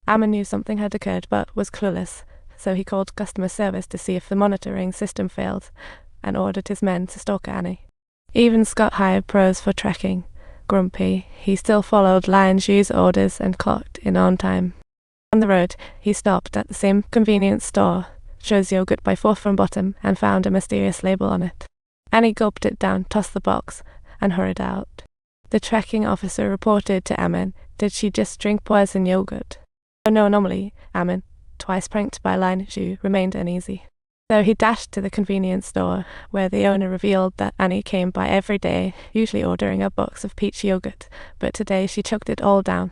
Ammon knew something had occurred but was clueless, so he called customer service to see if the monitoring system failed and ordered his men to stalk Annie. Even Scott hired pros for tracking. Grumpy, he still followed Lianshu's orders and clocked in on time. On the road, he stopped at the same convenience store, chose yogurt by fourth from bottom, and found a mysterious label on it. Annie gulped it down, tossed the box, and hurried out. The tracking officer reported to Ammon, "Did she just drink poison yogurt?" No anomaly, Ammon, twice pranked by Lianshu, remained uneasy. So he dashed to the convenience store, where the owner revealed that Annie came by every day, usually ordering a box of peach yogurt, but today she chucked it all down.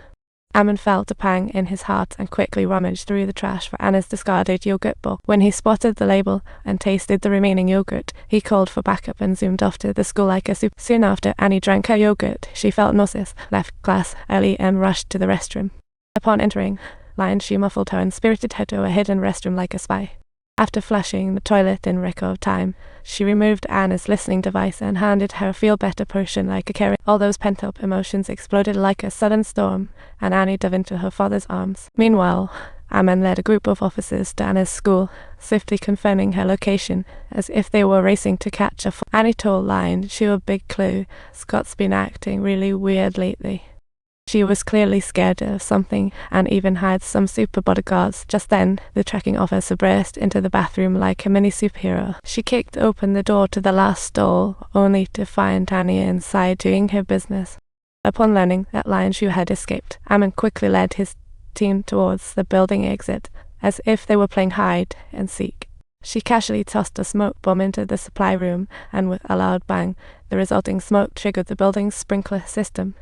Ammon felt a pang in his heart and quickly rummaged through the trash for Anna's discarded yogurt bowl. When he spotted the label and tasted the remaining yogurt, he called for backup and zoomed off to the school like a soup. Soon after Annie drank her yogurt, she felt nauseous, left class early and rushed to the restroom. Upon entering, Lianshu muffled her and spirited her to a hidden restroom like a spy. After flushing the toilet in record time, she removed Anna's listening device and handed her a feel-better potion like a carrot. All those pent-up emotions exploded like a sudden storm, and Annie dove into her father's arms. Meanwhile, Ammon led a group of officers to Anna's school, swiftly confirming her location, as if they were racing to catch her. Annie told Lianshu a big clue. Scott's been acting really weird lately. She was clearly scared of something and even hired some super bodyguards. Just then, the tracking officer burst into the bathroom like a mini superhero. She kicked open the door to the last stall, only to find Annie inside doing her business. Upon learning that Lianshu had escaped, Ammon quickly led his team towards the building exit, as if they were playing hide and seek. She casually tossed a smoke bomb into the supply room, and with a loud bang, the resulting smoke triggered the building's sprinkler system.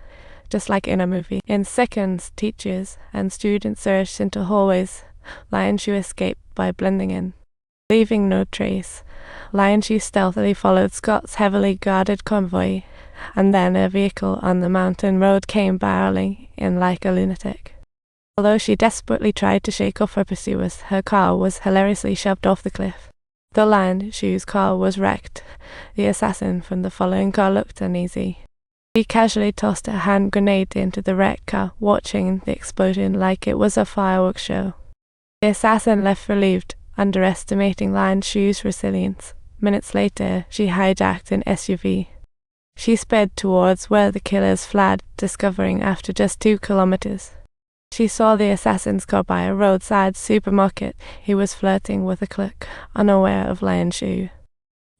Just like in a movie. In seconds, teachers and students surged into hallways. Lianshu escaped by blending in. Leaving no trace, Lianshu stealthily followed Scott's heavily guarded convoy, and then a vehicle on the mountain road came barreling in like a lunatic. Although she desperately tried to shake off her pursuers, her car was hilariously shoved off the cliff. Though Lianshu's car was wrecked, the assassin from the following car looked uneasy. He casually tossed a hand grenade into the wrecked car, watching the explosion like it was a fireworks show. The assassin left relieved, underestimating Lianshu's resilience. Minutes later, she hijacked an SUV. She sped towards where the killers fled, discovering after just 2 kilometers. She saw the assassin's car by a roadside supermarket. He was flirting with a clerk, unaware of Lianshu.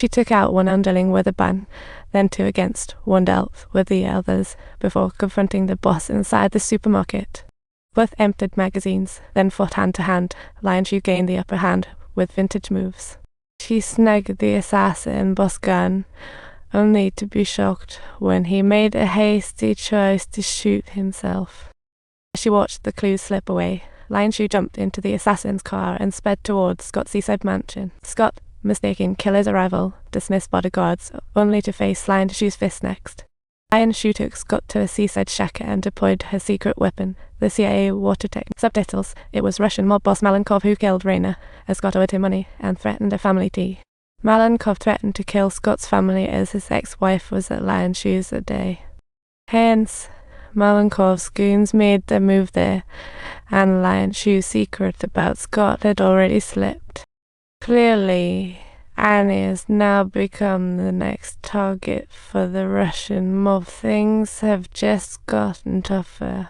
She took out one underling with a ban, then 2 against, one dealt with the others, before confronting the boss inside the supermarket. Both emptied magazines, then fought hand to hand. Lianshu gained the upper hand with vintage moves. She snagged the assassin boss gun, only to be shocked when he made a hasty choice to shoot himself. As she watched the clues slip away, Lianshu jumped into the assassin's car and sped towards Scott's seaside mansion. Scott, mistaking killer's arrival, dismissed bodyguards, only to face Lianshu's fist next. Lianshu took Scott to a seaside shack and deployed her secret weapon, the CIA water tech. Subtitles: it was Russian mob boss Malenkov who killed Raina, as Scott owed him money and threatened a family tea. Malenkov threatened to kill Scott's family as his ex-wife was at Lianshu's that day. Hence, Malenkov's goons made their move there, and Lianshu's secret about Scott had already slipped. Clearly, Annie has now become the next target for the Russian mob. Things have just gotten tougher.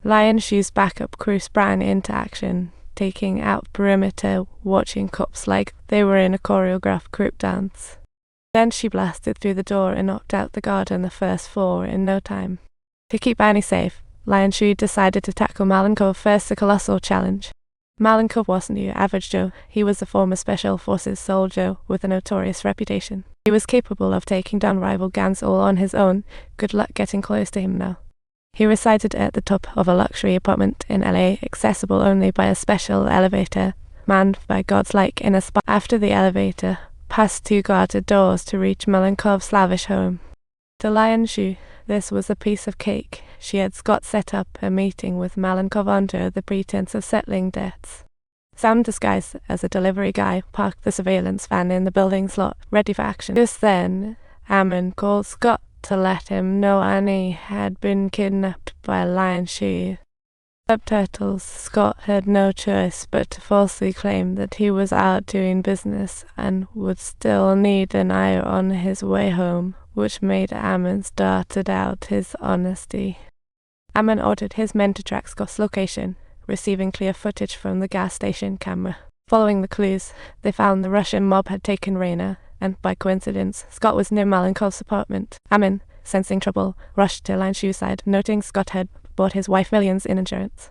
Lianshu's backup crew sprang into action, taking out perimeter, watching cops like they were in a choreographed group dance. Then she blasted through the door and knocked out the guard on the first floor in no time. To keep Annie safe, Lianshu decided to tackle Malenkov first, a colossal challenge. Malenkov wasn't your average Joe. He was a former Special Forces soldier with a notorious reputation. He was capable of taking down rival gangs all on his own. Good luck getting close to him now. He resided at the top of a luxury apartment in LA, accessible only by a special elevator, manned by gods like in a spa. After the elevator, past 2 guarded doors to reach Malenkov's lavish home. To Lianshu, this was a piece of cake. She had Scott set up a meeting with Malenkov under the pretense of settling debts. Sam, disguised as a delivery guy, parked the surveillance van in the building's lot, ready for action. Just then, Ammon called Scott to let him know Annie had been kidnapped by Lianshu. Subtitles. Scott had no choice but to falsely claim that he was out doing business and would still need an eye on his way home, which made Ammon start to doubt his honesty. Ammon ordered his men to track Scott's location, receiving clear footage from the gas station camera. Following the clues, they found the Russian mob had taken Raina, and by coincidence, Scott was near Malenkov's apartment. Ammon, sensing trouble, rushed to Lianshu's side, noting Scott had bought his wife millions in insurance.